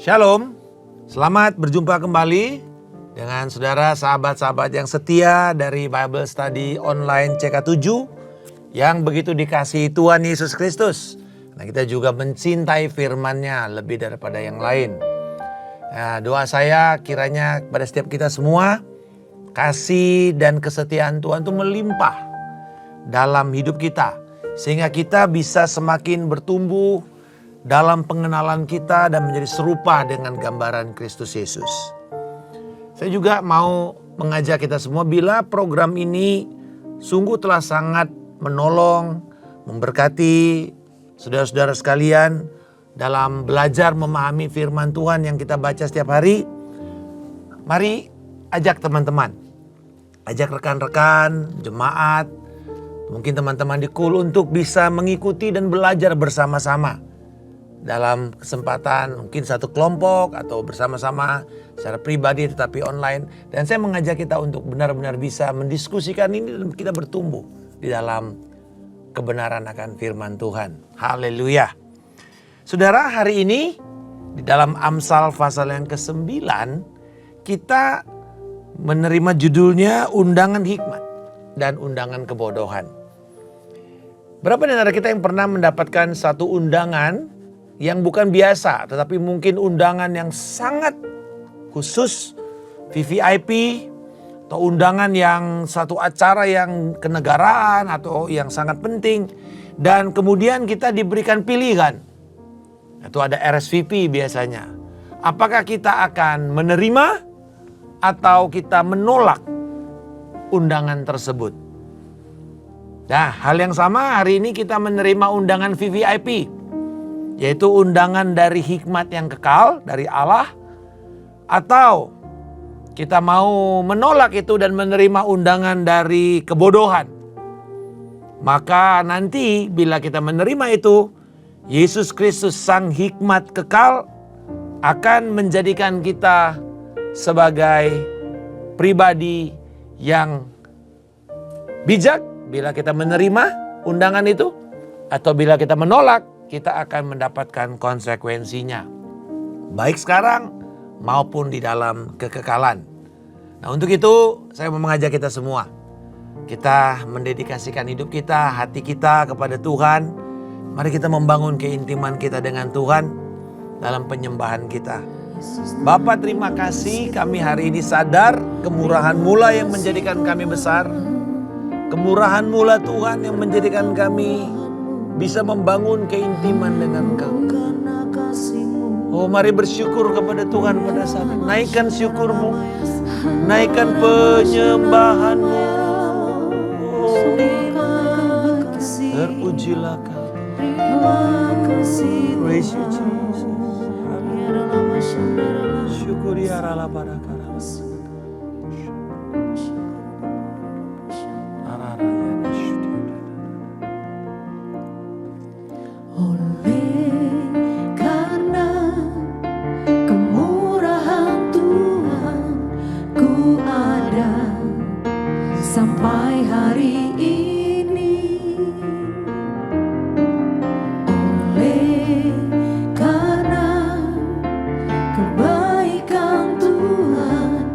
Shalom, selamat berjumpa kembali dengan saudara sahabat-sahabat yang setia dari Bible Study Online CK7 yang begitu dikasihi Tuhan Yesus Kristus. Nah, kita juga mencintai firman-Nya lebih daripada yang lain. Nah, doa saya kiranya pada setiap kita semua, kasih dan kesetiaan Tuhan itu melimpah dalam hidup kita, sehingga kita bisa semakin bertumbuh dalam pengenalan kita dan menjadi serupa dengan gambaran Kristus Yesus. Saya juga mau mengajak kita semua, bila program ini sungguh telah sangat menolong, memberkati saudara-saudara sekalian dalam belajar memahami firman Tuhan yang kita baca setiap hari. Mari ajak teman-teman, ajak rekan-rekan, jemaat, mungkin teman-teman di KUL untuk bisa mengikuti dan belajar bersama-sama dalam kesempatan mungkin satu kelompok atau bersama-sama secara pribadi tetapi online. Dan saya mengajak kita untuk benar-benar bisa mendiskusikan ini dan kita bertumbuh di dalam kebenaran akan firman Tuhan. Haleluya. Saudara, hari ini di dalam Amsal pasal yang ke-9 kita menerima judulnya undangan hikmat dan undangan kebodohan. Berapa di antara kita yang pernah mendapatkan satu undangan yang bukan biasa, tetapi mungkin undangan yang sangat khusus, VVIP, atau undangan yang satu acara yang kenegaraan atau yang sangat penting, dan kemudian kita diberikan pilihan, itu ada RSVP biasanya. Apakah kita akan menerima atau kita menolak undangan tersebut? Nah, hal yang sama hari ini kita menerima undangan VVIP, yaitu undangan dari hikmat yang kekal dari Allah, atau kita mau menolak itu dan menerima undangan dari kebodohan. Maka nanti bila kita menerima itu, Yesus Kristus sang hikmat kekal akan menjadikan kita sebagai pribadi yang bijak bila kita menerima undangan itu, atau bila kita menolak, kita akan mendapatkan konsekuensinya, baik sekarang maupun di dalam kekekalan. Nah, untuk itu saya mau mengajak kita semua, kita mendedikasikan hidup kita, hati kita kepada Tuhan. Mari kita membangun keintiman kita dengan Tuhan dalam penyembahan kita. Bapa, terima kasih, kami hari ini sadar kemurahan-Mu lah yang menjadikan kami besar. Kemurahan-Mu lah Tuhan yang menjadikan kami bisa membangun keintiman dengan Kau. Oh, mari bersyukur kepada Tuhan pada saat ini. Naikkan syukur-Mu, naikkan penyembahan-Mu. Oh, terpujilah Kau. Praise you Jesus. Syukuri arala barakara. Sampai hari ini, oleh karena kebaikan Tuhan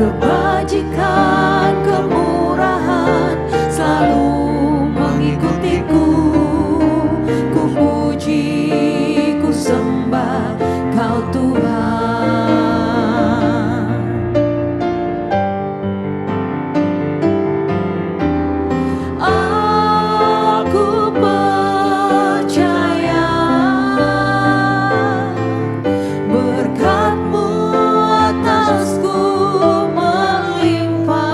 kebajikan, kemurahan selalu mengikutiku. Ku puji, ku sembah Kau Tuhan. Aku percaya berkat-Mu atasku melimpah.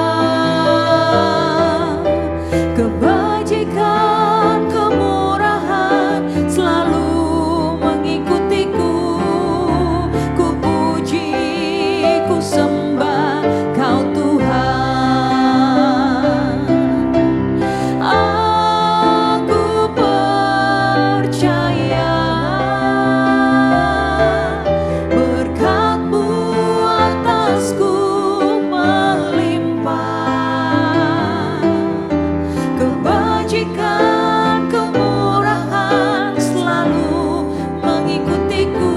Kebajikan, kemurahan selalu mengikutiku. Ku puji, ku sembah Kau Tuhan. Aku percaya berkat-Mu atasku melimpah. Kebajikan, kemurahan selalu mengikutiku.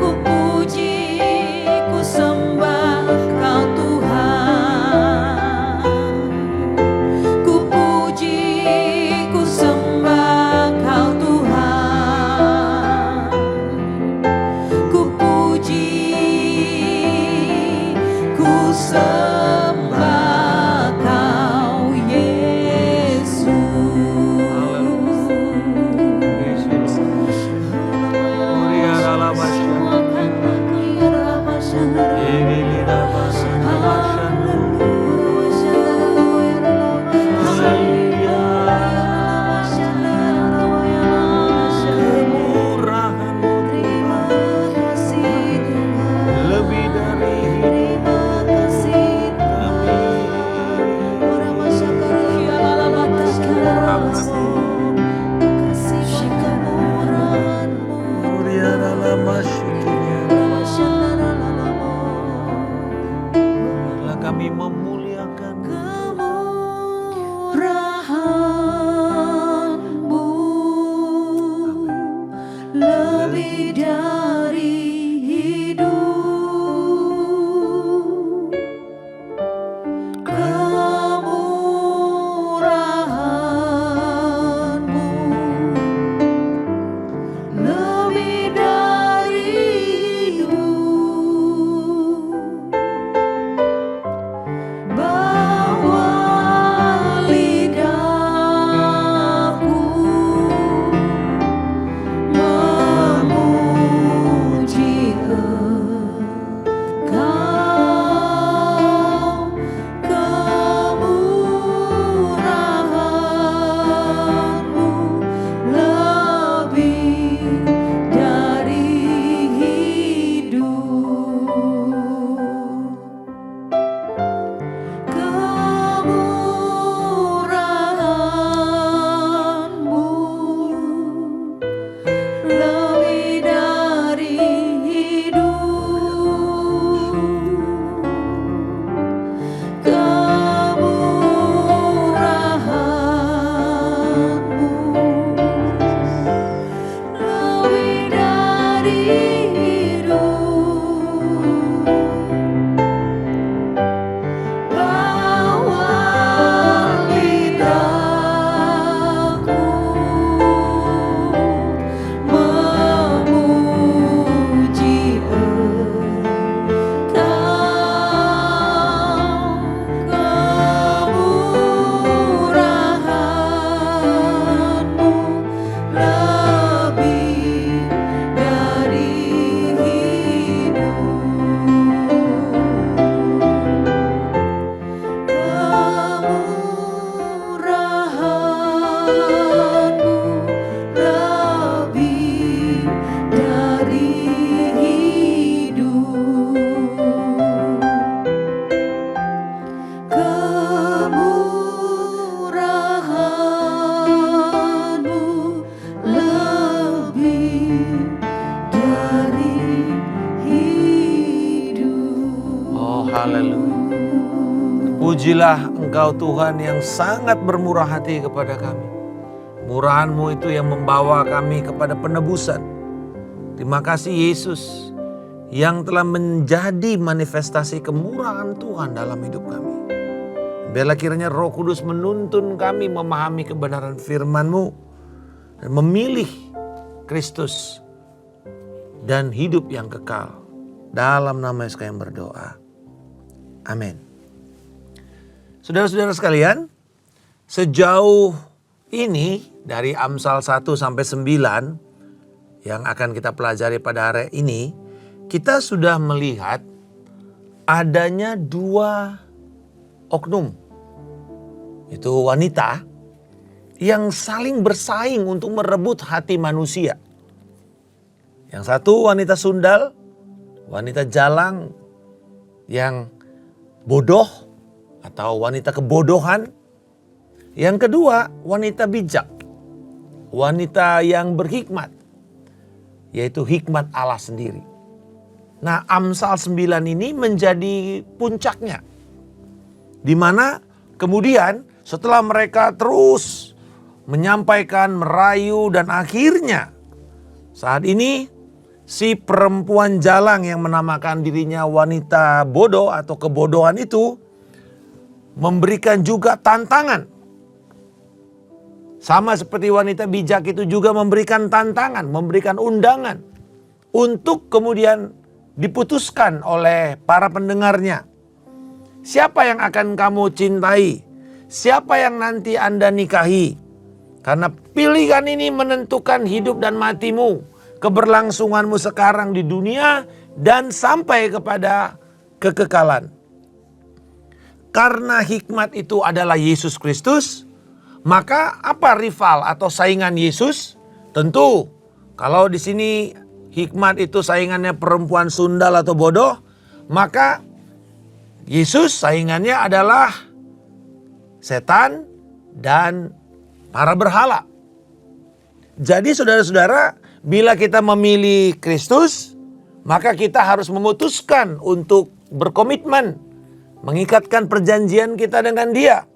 Ku puji, ku sembah Kau Tuhan. Ku puji, ku sembah Kau Tuhan. Ku puji, ku sembah Kau Yesus. Lebih dari kami memuliakan Kemurahan-Mu lebih dari hidup. Kemurahan-Mu lebih dari hidup. Bawa lidahku memuji Engkau. Kemurahan-Mu lebih dari hidup. Kemurahan-Mu lebih dari hidup. Kemurahan-Mu lebih dari hidup. Bawa lidahku memuji Engkau. Kemurahan-Mu lebih dari hidup. Kemurahan-Mu lebih dari hidup. Kemurahan-Mu lebih dari hidup. Oh, haleluya. Pujilah Engkau Tuhan yang sangat bermurah hati kepada kami. Murahan-Mu itu yang membawa kami kepada penebusan. Terima kasih Yesus yang telah menjadi manifestasi kemurahan Tuhan dalam hidup kami. Biarlah kiranya Roh Kudus menuntun kami memahami kebenaran firman-Mu dan memilih Kristus dan hidup yang kekal. Dalam nama Yesus kami berdoa. Amin. Saudara-saudara sekalian, sejauh ini dari Amsal 1 sampai 9 yang akan kita pelajari pada hari ini, kita sudah melihat adanya dua oknum. Itu wanita yang saling bersaing untuk merebut hati manusia. Yang satu wanita sundal, wanita jalang yang bodoh atau wanita kebodohan. Yang kedua wanita bijak, wanita yang berhikmat, yaitu hikmat Allah sendiri. Nah, Amsal 9 ini menjadi puncaknya. Di mana kemudian setelah mereka terus menyampaikan, merayu, dan akhirnya saat ini si perempuan jalang yang menamakan dirinya wanita bodoh atau kebodohan itu memberikan juga tantangan. Sama seperti wanita bijak itu juga memberikan tantangan, memberikan undangan untuk kemudian diputuskan oleh para pendengarnya. Siapa yang akan kamu cintai? Siapa yang nanti Anda nikahi? Karena pilihan ini menentukan hidup dan matimu, keberlangsunganmu sekarang di dunia dan sampai kepada kekekalan. Karena hikmat itu adalah Yesus Kristus, maka apa rival atau saingan Yesus? Tentu kalau di sini hikmat itu saingannya perempuan sundal atau bodoh, maka Yesus saingannya adalah setan dan para berhala. Jadi saudara-saudara, bila kita memilih Kristus, maka kita harus memutuskan untuk berkomitmen, mengikatkan perjanjian kita dengan Dia.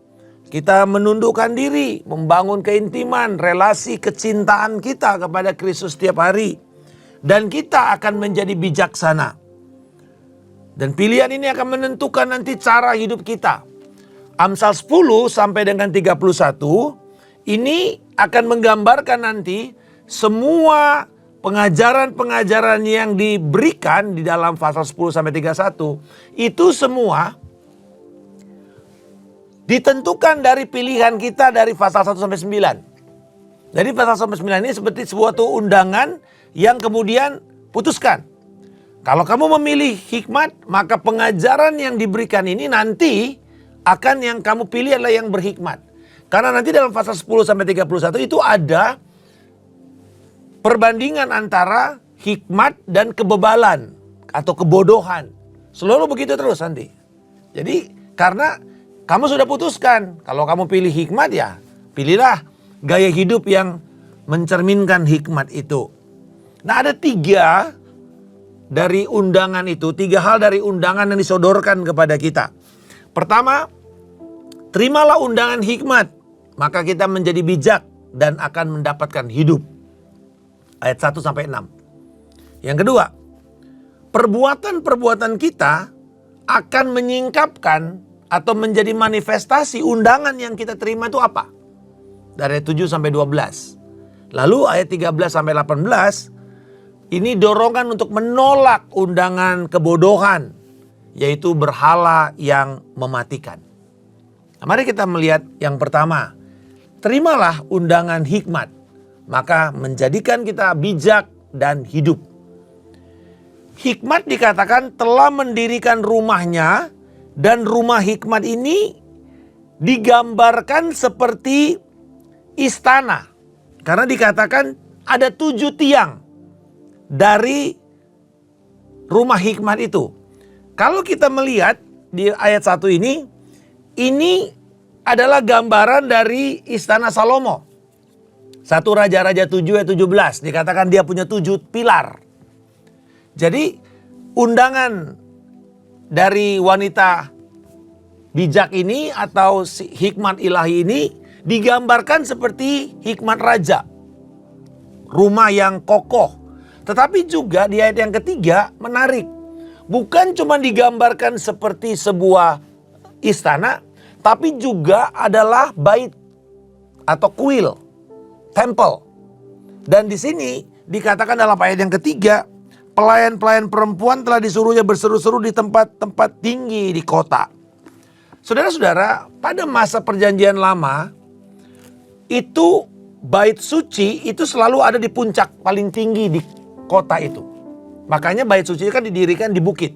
Kita menundukkan diri, membangun keintiman, relasi kecintaan kita kepada Kristus setiap hari. Dan kita akan menjadi bijaksana. Dan pilihan ini akan menentukan nanti cara hidup kita. Amsal 10 sampai dengan 31 ini akan menggambarkan nanti semua pengajaran-pengajaran yang diberikan di dalam pasal 10 sampai 31 itu semua ditentukan dari pilihan kita dari pasal 1 sampai 9. Jadi pasal 1 sampai 9 ini seperti sebuah undangan yang kemudian putuskan. Kalau kamu memilih hikmat, maka pengajaran yang diberikan ini nanti akan yang kamu pilih adalah yang berhikmat. Karena nanti dalam pasal 10 sampai 31 itu ada perbandingan antara hikmat dan kebebalan atau kebodohan. Selalu begitu terus nanti. Jadi karena kamu sudah putuskan, kalau kamu pilih hikmat ya pilihlah gaya hidup yang mencerminkan hikmat itu. Nah, ada tiga dari undangan itu, tiga hal dari undangan yang disodorkan kepada kita. Pertama, terimalah undangan hikmat, maka kita menjadi bijak dan akan mendapatkan hidup. Ayat 1 sampai 6. Yang kedua, perbuatan-perbuatan kita akan menyingkapkan atau menjadi manifestasi undangan yang kita terima itu apa? Dari 7 sampai 12. Lalu ayat 13 sampai 18 ini dorongan untuk menolak undangan kebodohan, yaitu berhala yang mematikan. Nah, mari kita melihat yang pertama. Terimalah undangan hikmat, maka menjadikan kita bijak dan hidup. Hikmat dikatakan telah mendirikan rumahnya, dan rumah hikmat ini digambarkan seperti istana. Karena dikatakan ada 7 tiang dari rumah hikmat itu. Kalau kita melihat di ayat 1 ini adalah gambaran dari istana Salomo. 1 Raja-Raja 7 ayat 17 dikatakan dia punya 7 pilar. Jadi undangan dari wanita bijak ini atau hikmat ilahi ini digambarkan seperti hikmat raja. Rumah yang kokoh. Tetapi juga di ayat yang ketiga menarik. Bukan cuma digambarkan seperti sebuah istana, tapi juga adalah bait atau kuil, temple. Dan di sini dikatakan dalam ayat yang ketiga, pelayan-pelayan perempuan telah disuruhnya berseru-seru di tempat-tempat tinggi di kota. Saudara-saudara, pada masa perjanjian lama, itu bait suci itu selalu ada di puncak paling tinggi di kota itu. Makanya bait suci kan didirikan di bukit.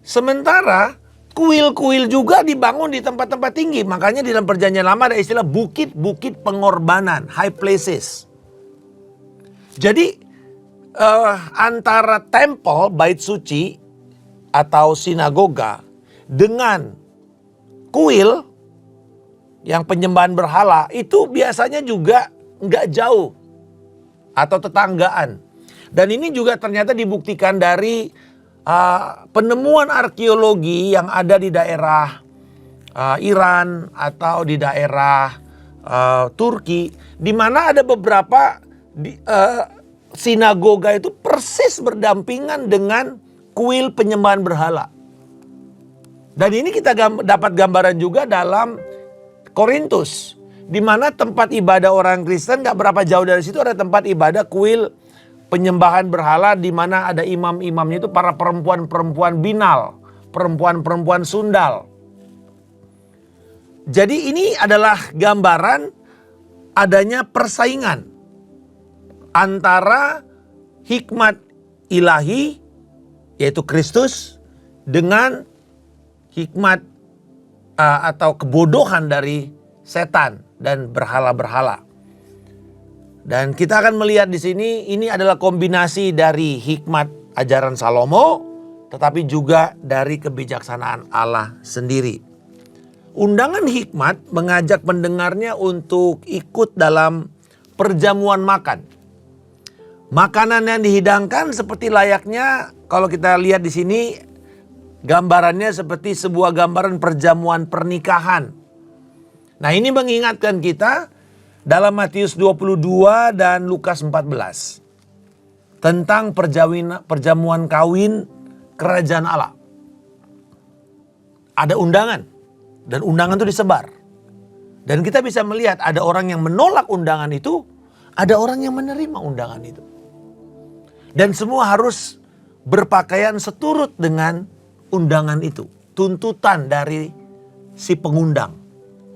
Sementara kuil-kuil juga dibangun di tempat-tempat tinggi. Makanya di dalam perjanjian lama ada istilah bukit-bukit pengorbanan, high places. Jadi antara temple, bait suci atau sinagoga dengan kuil yang penyembahan berhala itu biasanya juga nggak jauh atau tetanggaan. Dan ini juga ternyata dibuktikan dari penemuan arkeologi yang ada di daerah Iran atau di daerah Turki, di mana ada beberapa sinagoga itu persis berdampingan dengan kuil penyembahan berhala. Dan ini kita dapat gambaran juga dalam Korintus, di mana tempat ibadah orang Kristen gak berapa jauh dari situ ada tempat ibadah kuil penyembahan berhala, di mana ada imam-imamnya itu para perempuan-perempuan binal, perempuan-perempuan sundal. Jadi ini adalah gambaran adanya persaingan antara hikmat ilahi yaitu Kristus dengan hikmat atau kebodohan dari setan dan berhala-berhala. Dan kita akan melihat di sini ini adalah kombinasi dari hikmat ajaran Salomo tetapi juga dari kebijaksanaan Allah sendiri. Undangan hikmat mengajak pendengarnya untuk ikut dalam perjamuan makan. Makanan yang dihidangkan seperti layaknya kalau kita lihat di sini gambarannya seperti sebuah gambaran perjamuan pernikahan. Nah, ini mengingatkan kita dalam Matius 22 dan Lukas 14 tentang perjamuan kawin kerajaan Allah. Ada undangan dan undangan itu disebar. Dan kita bisa melihat ada orang yang menolak undangan itu, ada orang yang menerima undangan itu. Dan semua harus berpakaian seturut dengan undangan itu, tuntutan dari si pengundang.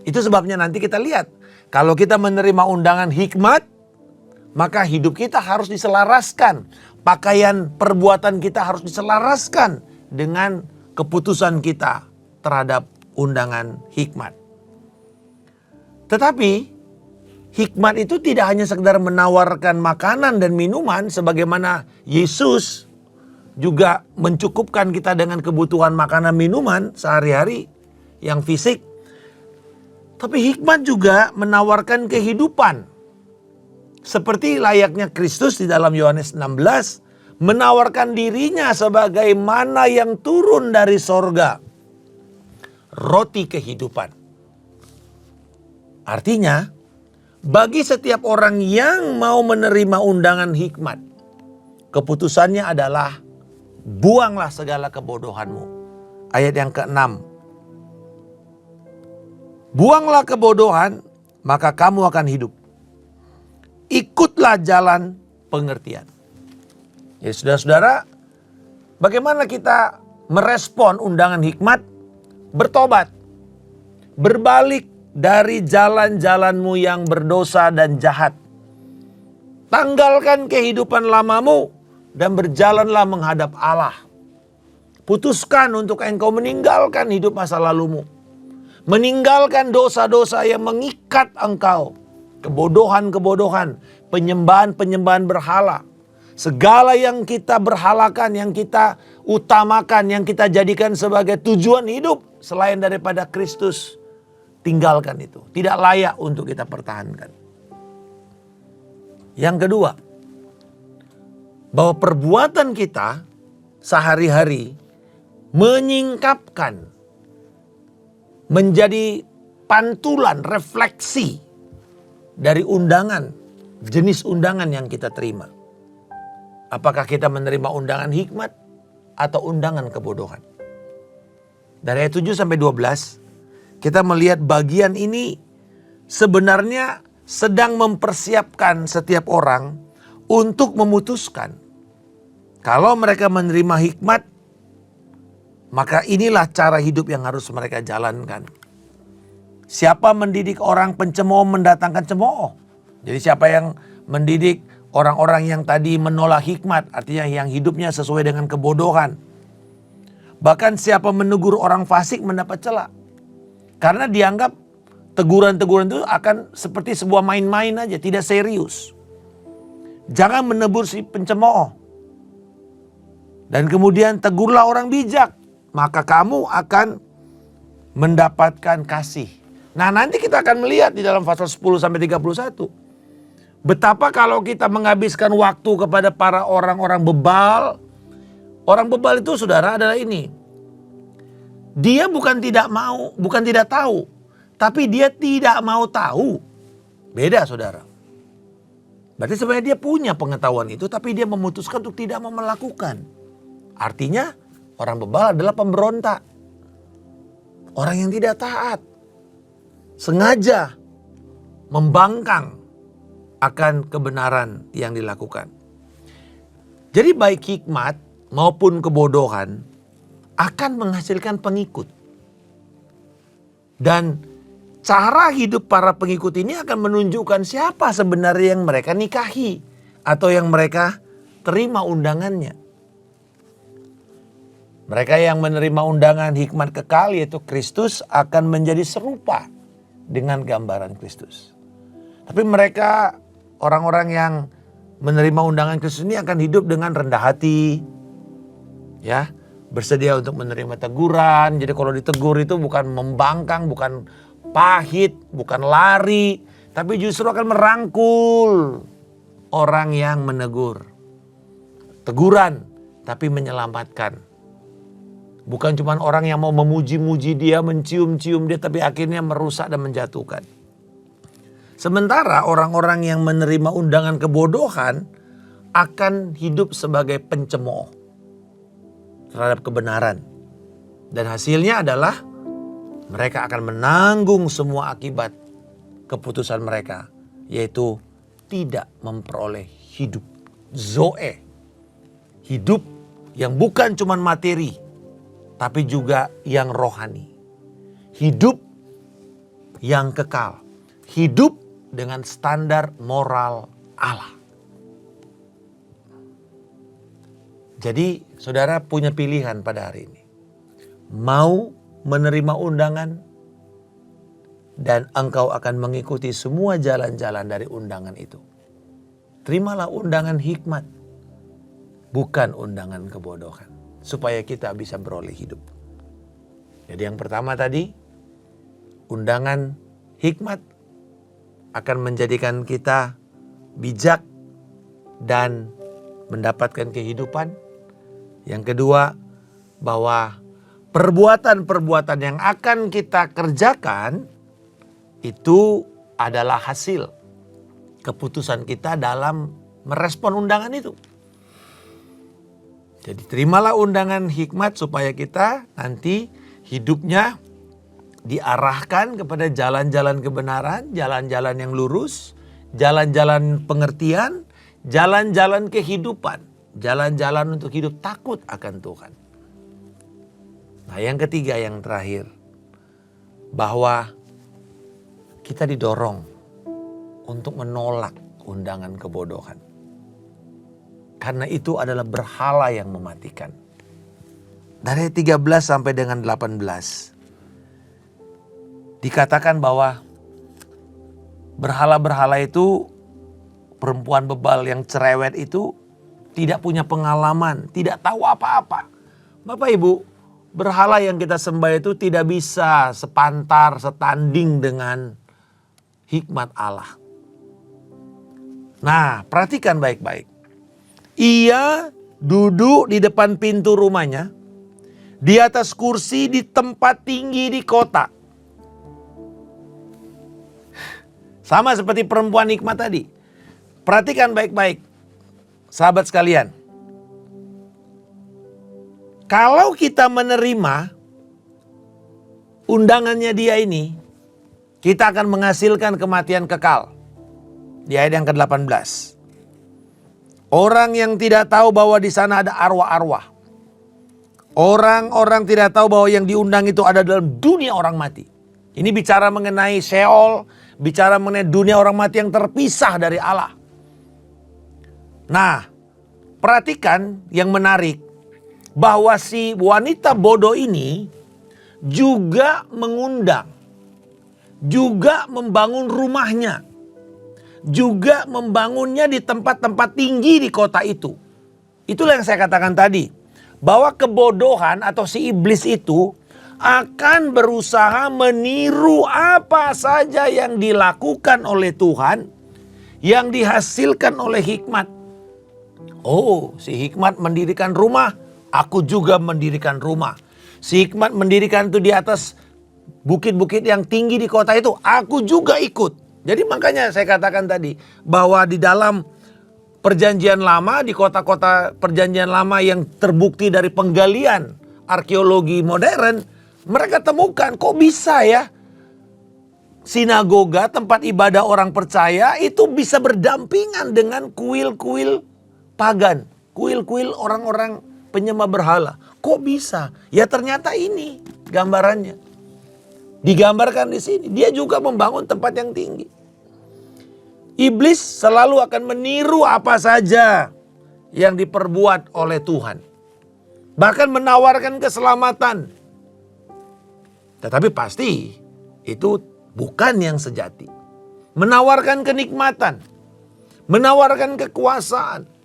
Itu sebabnya nanti kita lihat, kalau kita menerima undangan hikmat, maka hidup kita harus diselaraskan. Pakaian perbuatan kita harus diselaraskan dengan keputusan kita terhadap undangan hikmat. Tetapi hikmat itu tidak hanya sekedar menawarkan makanan dan minuman sebagaimana Yesus juga mencukupkan kita dengan kebutuhan makanan minuman sehari-hari yang fisik. Tapi hikmat juga menawarkan kehidupan. Seperti layaknya Kristus di dalam Yohanes 16 menawarkan dirinya sebagai mana yang turun dari sorga. Roti kehidupan. Artinya, bagi setiap orang yang mau menerima undangan hikmat, keputusannya adalah buanglah segala kebodohanmu. Ayat yang ke-6. Buanglah kebodohan, maka kamu akan hidup. Ikutlah jalan pengertian. Ya saudara-saudara, bagaimana kita merespon undangan hikmat? Bertobat. Berbalik dari jalan-jalanmu yang berdosa dan jahat. Tanggalkan kehidupan lamamu dan berjalanlah menghadap Allah. Putuskan untuk engkau meninggalkan hidup masa lalumu. Meninggalkan dosa-dosa yang mengikat engkau. Kebodohan-kebodohan, penyembahan-penyembahan berhala. Segala yang kita berhalakan, yang kita utamakan, yang kita jadikan sebagai tujuan hidup selain daripada Kristus, tinggalkan itu. Tidak layak untuk kita pertahankan. Yang kedua, bahwa perbuatan kita sehari-hari menyingkapkan, menjadi pantulan refleksi dari undangan jenis undangan yang kita terima. Apakah kita menerima undangan hikmat atau undangan kebodohan? Dari ayat 7 sampai 12, kita melihat bagian ini sebenarnya sedang mempersiapkan setiap orang untuk memutuskan. Kalau mereka menerima hikmat, maka inilah cara hidup yang harus mereka jalankan. Siapa mendidik orang pencemooh mendatangkan cemooh. Jadi siapa yang mendidik orang-orang yang tadi menolak hikmat, artinya yang hidupnya sesuai dengan kebodohan. Bahkan siapa menegur orang fasik mendapat cela. Karena dianggap teguran-teguran itu akan seperti sebuah main-main aja, tidak serius. Jangan menegur si pencemooh. Dan kemudian tegurlah orang bijak, maka kamu akan mendapatkan kasih. Nah, nanti kita akan melihat di dalam pasal 10 sampai 31. Betapa kalau kita menghabiskan waktu kepada para orang-orang bebal. Orang bebal itu saudara adalah ini. Dia bukan tidak mau, bukan tidak tahu. Tapi dia tidak mau tahu. Beda saudara. Berarti sebenarnya dia punya pengetahuan itu, tapi dia memutuskan untuk tidak mau melakukan. Artinya orang bebal adalah pemberontak. Orang yang tidak taat. Sengaja membangkang akan kebenaran yang dilakukan. Jadi baik hikmat maupun kebodohan akan menghasilkan pengikut. Dan cara hidup para pengikut ini akan menunjukkan siapa sebenarnya yang mereka nikahi atau yang mereka terima undangannya. Mereka yang menerima undangan hikmat kekal yaitu Kristus akan menjadi serupa dengan gambaran Kristus. Tapi mereka orang-orang yang menerima undangan Kristus ini akan hidup dengan rendah hati. Ya, bersedia untuk menerima teguran. Jadi kalau ditegur itu bukan membangkang, bukan pahit, bukan lari, tapi justru akan merangkul orang yang menegur. Teguran tapi menyelamatkan. Bukan cuma orang yang mau memuji-muji dia, mencium-cium dia, tapi akhirnya merusak dan menjatuhkan. Sementara orang-orang yang menerima undangan kebodohan akan hidup sebagai pencemooh terhadap kebenaran. Dan hasilnya adalah mereka akan menanggung semua akibat keputusan mereka. Yaitu tidak memperoleh hidup. Zoe. Hidup yang bukan cuma materi, tapi juga yang rohani. Hidup yang kekal. Hidup dengan standar moral Allah. Jadi saudara punya pilihan pada hari ini. Mau menerima undangan dan engkau akan mengikuti semua jalan-jalan dari undangan itu. Terimalah undangan hikmat, bukan undangan kebodohan. Supaya kita bisa beroleh hidup. Jadi yang pertama tadi, undangan hikmat akan menjadikan kita bijak dan mendapatkan kehidupan. Yang kedua, bahwa perbuatan-perbuatan yang akan kita kerjakan itu adalah hasil keputusan kita dalam merespon undangan itu. Jadi terimalah undangan hikmat supaya kita nanti hidupnya diarahkan kepada jalan-jalan kebenaran, jalan-jalan yang lurus, jalan-jalan pengertian, jalan-jalan kehidupan, jalan-jalan untuk hidup takut akan Tuhan. Nah, yang ketiga, yang terakhir, bahwa kita didorong untuk menolak undangan kebodohan. Karena itu adalah berhala yang mematikan. Dari 13 sampai dengan 18. Dikatakan bahwa berhala-berhala itu, perempuan bebal yang cerewet itu tidak punya pengalaman, tidak tahu apa-apa. Bapak Ibu, berhala yang kita sembah itu tidak bisa sepantar, setanding dengan hikmat Allah. Nah, perhatikan baik-baik. Ia duduk di depan pintu rumahnya, di atas kursi di tempat tinggi di kota. Sama seperti perempuan hikmat tadi. Perhatikan baik-baik, sahabat sekalian. Kalau kita menerima undangannya dia ini, kita akan menghasilkan kematian kekal. Di ayat yang ke-18. Orang yang tidak tahu bahwa di sana ada arwah-arwah. Orang-orang tidak tahu bahwa yang diundang itu ada dalam dunia orang mati. Ini bicara mengenai Sheol, bicara mengenai dunia orang mati yang terpisah dari Allah. Nah, perhatikan yang menarik. Bahwa si wanita bodoh ini juga mengundang, juga membangun rumahnya, juga membangunnya di tempat-tempat tinggi di kota itu. Itulah yang saya katakan tadi, bahwa kebodohan atau si iblis itu akan berusaha meniru apa saja yang dilakukan oleh Tuhan, yang dihasilkan oleh hikmat. Oh, si hikmat mendirikan rumah, aku juga mendirikan rumah. Si hikmat mendirikan itu di atas bukit-bukit yang tinggi di kota itu, aku juga ikut. Jadi makanya saya katakan tadi bahwa di dalam perjanjian lama, di kota-kota perjanjian lama yang terbukti dari penggalian arkeologi modern, mereka temukan kok bisa ya sinagoga, tempat ibadah orang percaya itu bisa berdampingan dengan kuil-kuil pagan, kuil-kuil orang-orang penyembah berhala. Kok bisa? Ya ternyata ini gambarannya. Digambarkan di sini. Dia juga membangun tempat yang tinggi. Iblis selalu akan meniru apa saja yang diperbuat oleh Tuhan. Bahkan menawarkan keselamatan. Tetapi pasti itu bukan yang sejati. Menawarkan kenikmatan. Menawarkan kekuasaan.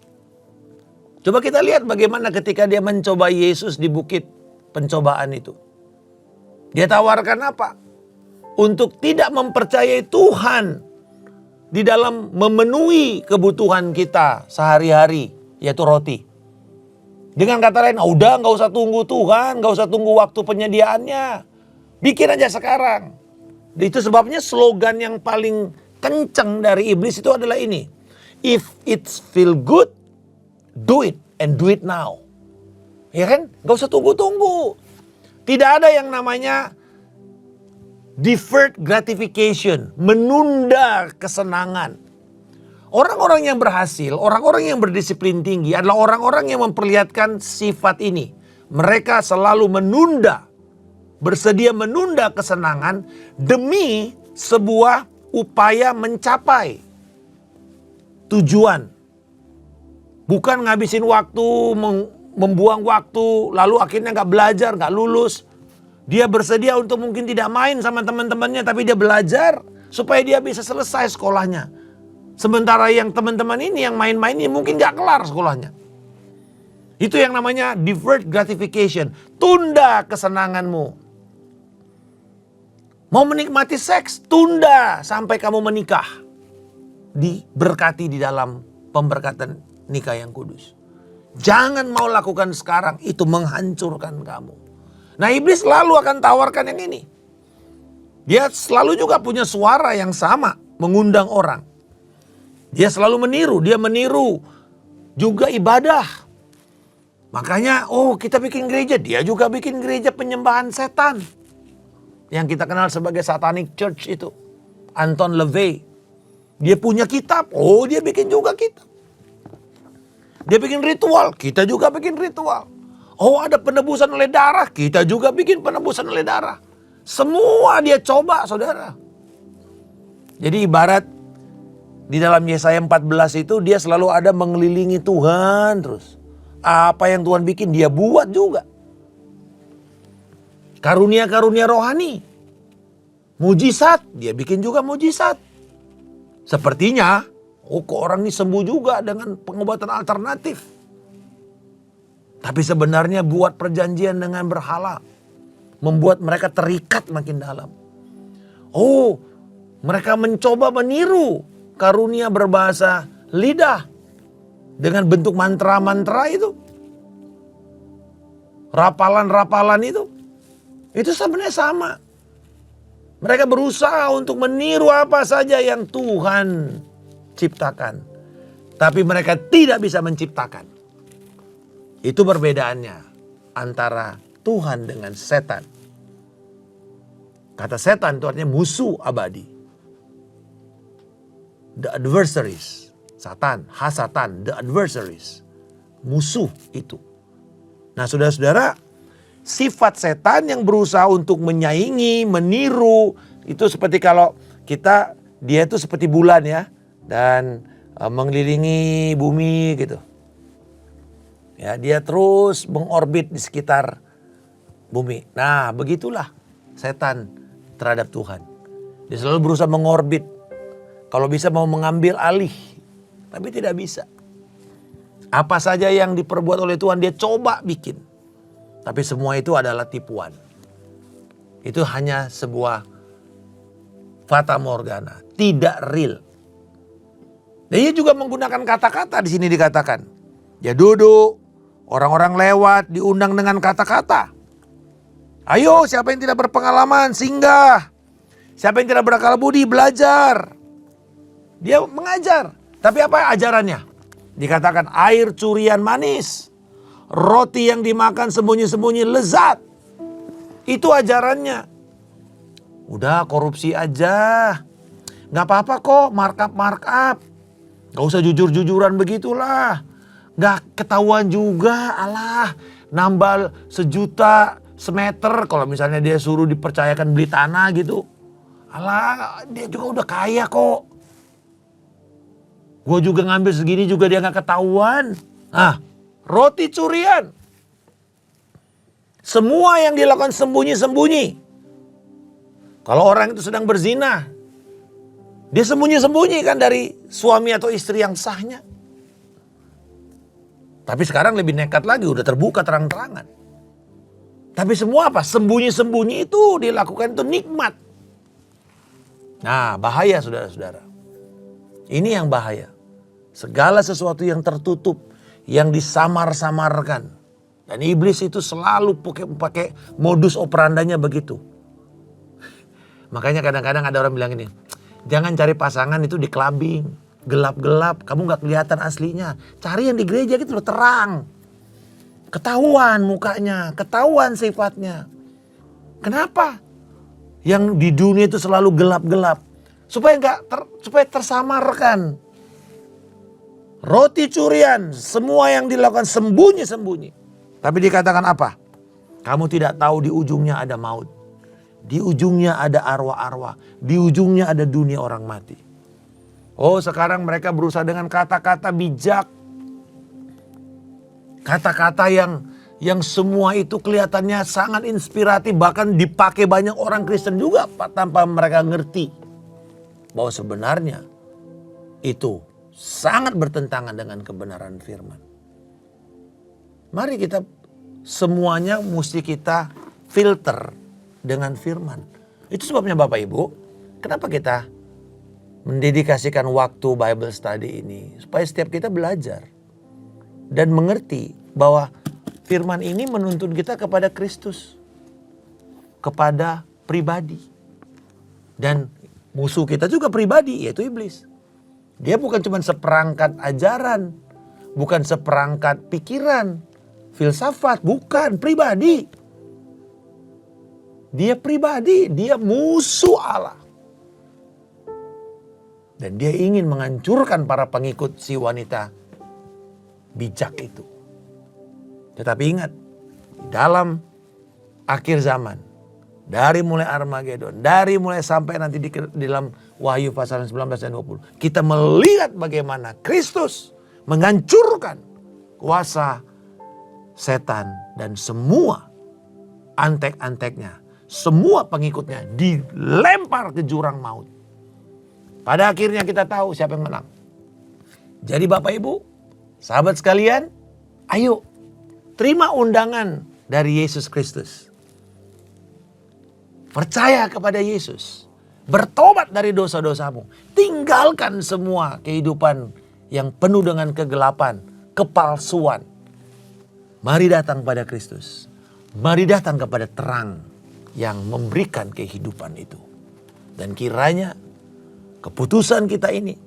Coba kita lihat bagaimana ketika dia mencoba Yesus di bukit pencobaan itu. Dia tawarkan apa? Untuk tidak mempercayai Tuhan di dalam memenuhi kebutuhan kita sehari-hari, yaitu roti. Dengan kata lain, udah gak usah tunggu Tuhan, gak usah tunggu waktu penyediaannya. Bikin aja sekarang. Itu sebabnya slogan yang paling kenceng dari iblis itu adalah ini. If it feel good, do it and do it now. Ya kan? Gak usah tunggu-tunggu. Tidak ada yang namanya deferred gratification. Menunda kesenangan. Orang-orang yang berhasil, orang-orang yang berdisiplin tinggi adalah orang-orang yang memperlihatkan sifat ini. Mereka selalu menunda, bersedia menunda kesenangan demi sebuah upaya mencapai tujuan. Bukan ngabisin waktu, membuang waktu, lalu akhirnya gak belajar, gak lulus. Dia bersedia untuk mungkin tidak main sama teman-temannya, tapi dia belajar supaya dia bisa selesai sekolahnya. Sementara yang teman-teman ini yang main-main ini mungkin gak kelar sekolahnya. Itu yang namanya deferred gratification. Tunda kesenanganmu. Mau menikmati seks, tunda sampai kamu menikah. Diberkati di dalam pemberkatan nikah yang kudus. Jangan mau lakukan sekarang, itu menghancurkan kamu. Nah, iblis selalu akan tawarkan yang ini. Dia selalu juga punya suara yang sama, mengundang orang. Dia selalu meniru, dia meniru juga ibadah. Makanya, kita bikin gereja, dia juga bikin gereja penyembahan setan. Yang kita kenal sebagai Satanic Church itu. Anton LaVey. Dia punya kitab, dia bikin juga kitab. Dia bikin ritual, kita juga bikin ritual. Ada penebusan oleh darah, kita juga bikin penebusan oleh darah. Semua dia coba, saudara. Jadi ibarat di dalam Yesaya 14 itu dia selalu ada mengelilingi Tuhan terus. Apa yang Tuhan bikin dia buat juga. Karunia-karunia rohani. Mujizat, dia bikin juga mujizat. Sepertinya kok orang ini sembuh juga dengan pengobatan alternatif. Tapi sebenarnya buat perjanjian dengan berhala. Membuat mereka terikat makin dalam. Mereka mencoba meniru karunia berbahasa lidah. Dengan bentuk mantra-mantra itu. Rapalan-rapalan itu. Itu sebenarnya sama. Mereka berusaha untuk meniru apa saja yang Tuhan ciptakan. Tapi mereka tidak bisa menciptakan. Itu perbedaannya antara Tuhan dengan setan. Kata setan itu artinya musuh abadi. The adversaries. Satan, hasatan, the adversaries. Musuh itu. Nah saudara-saudara, sifat setan yang berusaha untuk menyaingi, meniru. Itu seperti kalau dia itu seperti bulan ya. Dan mengelilingi bumi gitu. Ya, dia terus mengorbit di sekitar bumi. Nah, begitulah setan terhadap Tuhan. Dia selalu berusaha mengorbit. Kalau bisa mau mengambil alih, tapi tidak bisa. Apa saja yang diperbuat oleh Tuhan dia coba bikin. Tapi semua itu adalah tipuan. Itu hanya sebuah fata morgana, tidak real. Dan dia juga menggunakan kata-kata di sini dikatakan. Dia duduk, orang-orang lewat, diundang dengan kata-kata. Ayo, siapa yang tidak berpengalaman, singgah. Siapa yang tidak berakal budi, belajar. Dia mengajar. Tapi apa ajarannya? Dikatakan air curian manis. Roti yang dimakan sembunyi-sembunyi lezat. Itu ajarannya. Udah korupsi aja. Gak apa-apa kok markup. Gak usah jujur-jujuran begitulah. Gak ketahuan juga, alah nambal 1 juta semeter. Kalau misalnya dia suruh dipercayakan beli tanah gitu. Alah dia juga udah kaya kok. Gue juga ngambil segini juga dia gak ketahuan. Roti curian. Semua yang dilakukan sembunyi-sembunyi. Kalau orang itu sedang berzina, dia sembunyi-sembunyi kan dari suami atau istri yang sahnya. Tapi sekarang lebih nekat lagi, udah terbuka terang-terangan. Tapi semua apa? Sembunyi-sembunyi itu dilakukan itu nikmat. Nah, bahaya saudara-saudara. Ini yang bahaya. Segala sesuatu yang tertutup, yang disamar-samarkan. Dan iblis itu selalu pakai modus operandanya begitu. Makanya kadang-kadang ada orang bilang ini, jangan cari pasangan itu di clubbing, gelap-gelap, kamu gak kelihatan aslinya. Cari yang di gereja gitu loh, terang. Ketahuan mukanya, ketahuan sifatnya. Kenapa? Yang di dunia itu selalu gelap-gelap. Supaya tersamarkan. Roti curian, semua yang dilakukan sembunyi-sembunyi. Tapi dikatakan apa? Kamu tidak tahu di ujungnya ada maut. Di ujungnya ada arwah-arwah. Di ujungnya ada dunia orang mati. Oh, sekarang mereka berusaha dengan kata-kata bijak. Kata-kata yang semua itu kelihatannya sangat inspiratif. Bahkan dipakai banyak orang Kristen juga tanpa mereka ngerti. Bahwa sebenarnya itu sangat bertentangan dengan kebenaran firman. Mari kita semuanya mesti kita filter dengan firman. Itu sebabnya Bapak Ibu, kenapa kita mendedikasikan waktu Bible study ini. Supaya setiap kita belajar dan mengerti bahwa firman ini menuntun kita kepada Kristus. Kepada pribadi. Dan musuh kita juga pribadi, yaitu iblis. Dia bukan cuma seperangkat ajaran, bukan seperangkat pikiran, filsafat, bukan, pribadi. Dia pribadi, dia musuh Allah. Dan dia ingin menghancurkan para pengikut si wanita bijak itu. Tetapi ingat, dalam akhir zaman, dari mulai Armageddon, dari mulai sampai nanti di dalam Wahyu pasal 19 dan 20. Kita melihat bagaimana Kristus menghancurkan kuasa setan dan semua antek-anteknya. Semua pengikutnya dilempar ke jurang maut. Pada akhirnya kita tahu siapa yang menang. Jadi Bapak Ibu, sahabat sekalian, ayo terima undangan dari Yesus Kristus. Percaya kepada Yesus. Bertobat dari dosa-dosamu. Tinggalkan semua kehidupan yang penuh dengan kegelapan, kepalsuan. Mari datang pada Kristus. Mari datang kepada terang yang memberikan kehidupan itu. Dan kiranya keputusan kita ini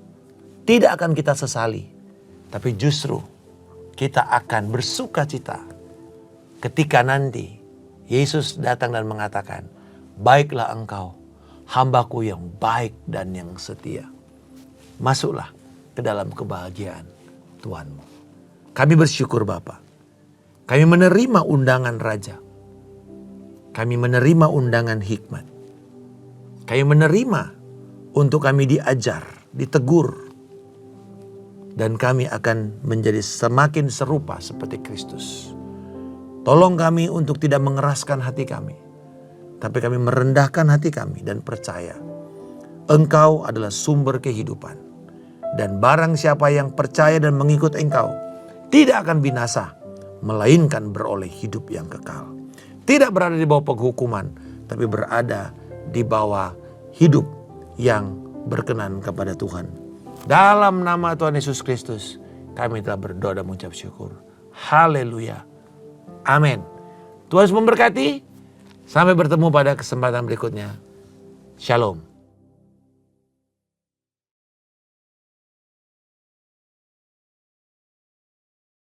tidak akan kita sesali. Tapi justru kita akan bersuka cita ketika nanti Yesus datang dan mengatakan, baiklah engkau, hambaku yang baik dan yang setia. Masuklah ke dalam kebahagiaan Tuhanmu. Kami bersyukur Bapa. Kami menerima undangan Raja. Kami menerima undangan hikmat. Kami menerima untuk kami diajar, ditegur. Dan kami akan menjadi semakin serupa seperti Kristus. Tolong kami untuk tidak mengeraskan hati kami. Tapi kami merendahkan hati kami dan percaya Engkau adalah sumber kehidupan. Dan barang siapa yang percaya dan mengikut Engkau tidak akan binasa, melainkan beroleh hidup yang kekal. Tidak berada di bawah penghukuman, tapi berada di bawah hidup yang berkenan kepada Tuhan. Dalam nama Tuhan Yesus Kristus, kami telah berdoa dan mengucap syukur. Haleluya. Amin. Tuhan Yesus memberkati. Sampai bertemu pada kesempatan berikutnya. Shalom.